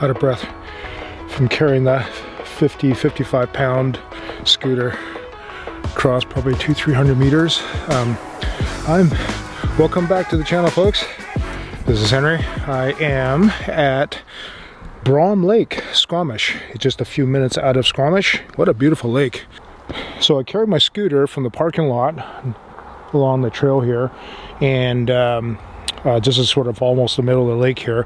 out of breath from carrying that 50-55 pound scooter across probably 200-300 meters. Welcome back to the channel, folks. This is Henry. I am at Brohm Lake, Squamish. It's just a few minutes out of Squamish. What a beautiful lake. So I carried my scooter from the parking lot along the trail here, and this is sort of almost the middle of the lake here.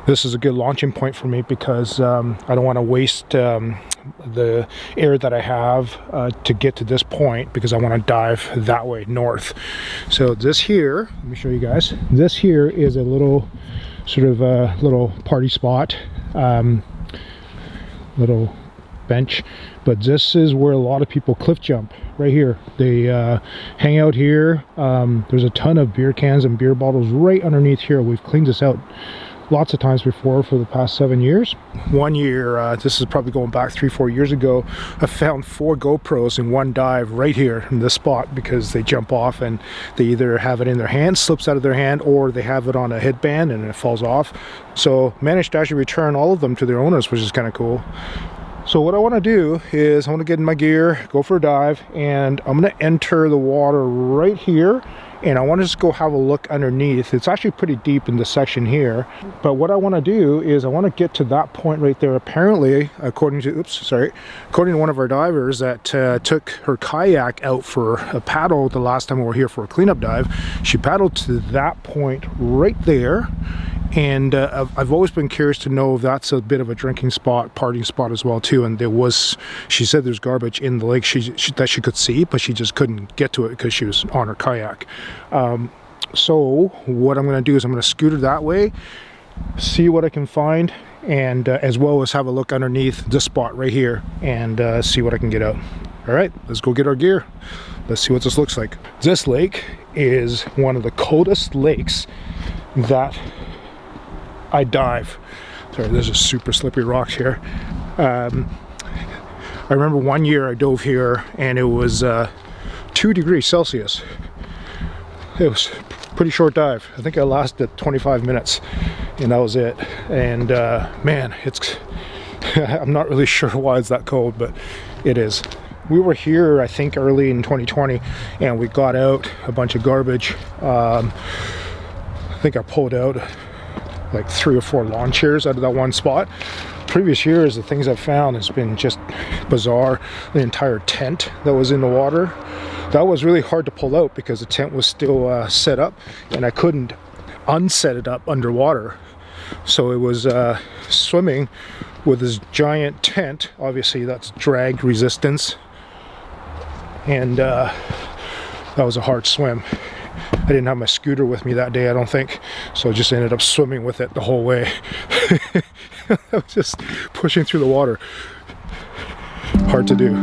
This is a good launching point for me because I don't want to waste the air that I have to get to this point, because I want to dive that way north. So this here, let me show you guys. This here is a little sort of a little party spot, little bench, but this is where a lot of people cliff jump. Right here, they hang out here. There's a ton of beer cans and beer bottles right underneath here. We've cleaned this out lots of times before for the past 7 years. One year, this is probably going back 3-4 years ago, I found 4 GoPros in one dive right here in this spot, because they jump off and they either have it in their hand, slips out of their hand, or they have it on a headband and it falls off. So managed to actually return all of them to their owners, which is kind of cool. So what I want to do is I want to get in my gear, go for a dive, and I'm going to enter the water right here, and I want to just go have a look underneath. It's actually pretty deep in this section here, but what I want to do is I want to get to that point right there. Apparently, according to one of our divers that took her kayak out for a paddle the last time we were here for a cleanup dive, she paddled to that point right there. And I've always been curious to know if that's a bit of a drinking spot, partying spot as well too. And there was, she said there's garbage in the lake that she could see, but she just couldn't get to it because she was on her kayak. So what I'm going to do is I'm going to scooter that way, see what I can find, and as well as have a look underneath this spot right here and see what I can get out. All right, let's go get our gear. Let's see what this looks like. This lake is one of the coldest lakes that I dive. Sorry, there's a super slippery rocks here. I remember one year I dove here and it was 2 degrees Celsius. It was a pretty short dive. I think I lasted 25 minutes and that was it. And man, it's I'm not really sure why it's that cold, but it is. We were here, I think, early in 2020, and we got out a bunch of garbage. I think I pulled out like 3 or 4 lawn chairs out of that one spot. Previous years, the things I've found has been just bizarre. The entire tent that was in the water, that was really hard to pull out because the tent was still set up and I couldn't unset it up underwater. So it was swimming with this giant tent. Obviously that's drag resistance, and that was a hard swim. I didn't have my scooter with me that day, I don't think, so I just ended up swimming with it the whole way. I was just pushing through the water. Hard to do.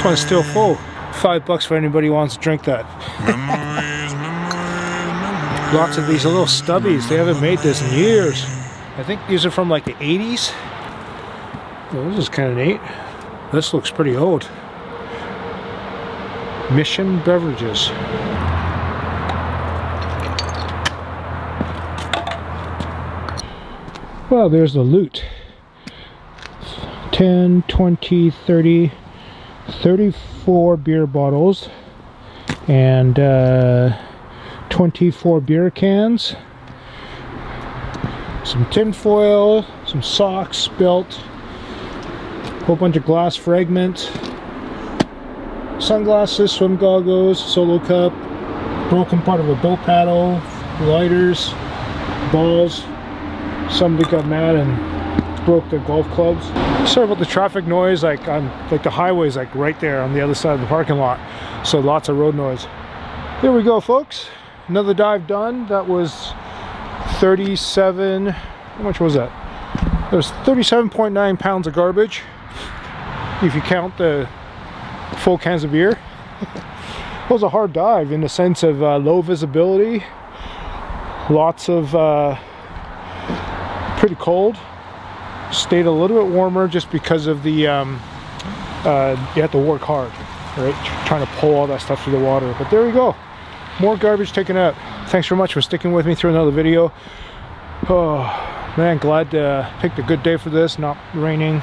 one's still full. $5 for anybody who wants to drink that. Lots of these little stubbies. They haven't made this in years. I think these are from like the 80s. Oh, this is kind of neat. This looks pretty old. Mission Beverages. Well, there's the loot. 10, 20, 30, 34 beer bottles and 24 beer cans, some tin foil, some socks, belt, a whole bunch of glass fragments, sunglasses, swim goggles, solo cup, broken part of a boat paddle, lighters, balls. Somebody got mad and broke their golf clubs. Sorry about the traffic noise, like the highway's like right there on the other side of the parking lot, so lots of road noise. There we go, folks. Another dive done. That was 37. How much was that? That was 37.9 pounds of garbage, if you count the full cans of beer. It was a hard dive in the sense of low visibility, lots of pretty cold. Stayed a little bit warmer just because of the you have to work hard, right, trying to pull all that stuff through the water. But there we go, more garbage taken out. Thanks very much for sticking with me through another video. Oh man, glad to picked a good day for this, not raining.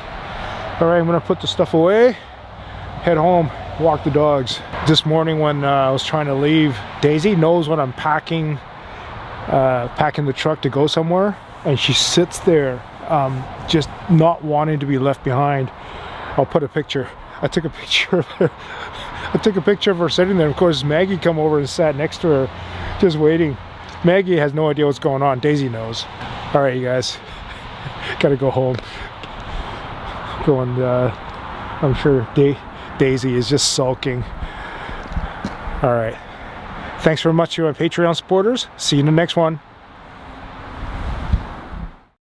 All right, I'm gonna put the stuff away, head home, walk the dogs. This morning when I was trying to leave, Daisy knows when I'm packing the truck to go somewhere, and she sits there just not wanting to be left behind. I'll put a picture. I took a picture of her. I took a picture of her sitting there. Of course, Maggie come over and sat next to her, just waiting. Maggie has no idea what's going on. Daisy knows. All right, you guys, gotta go home. I'm sure Daisy is just sulking. All right. Thanks very much to my Patreon supporters. See you in the next one.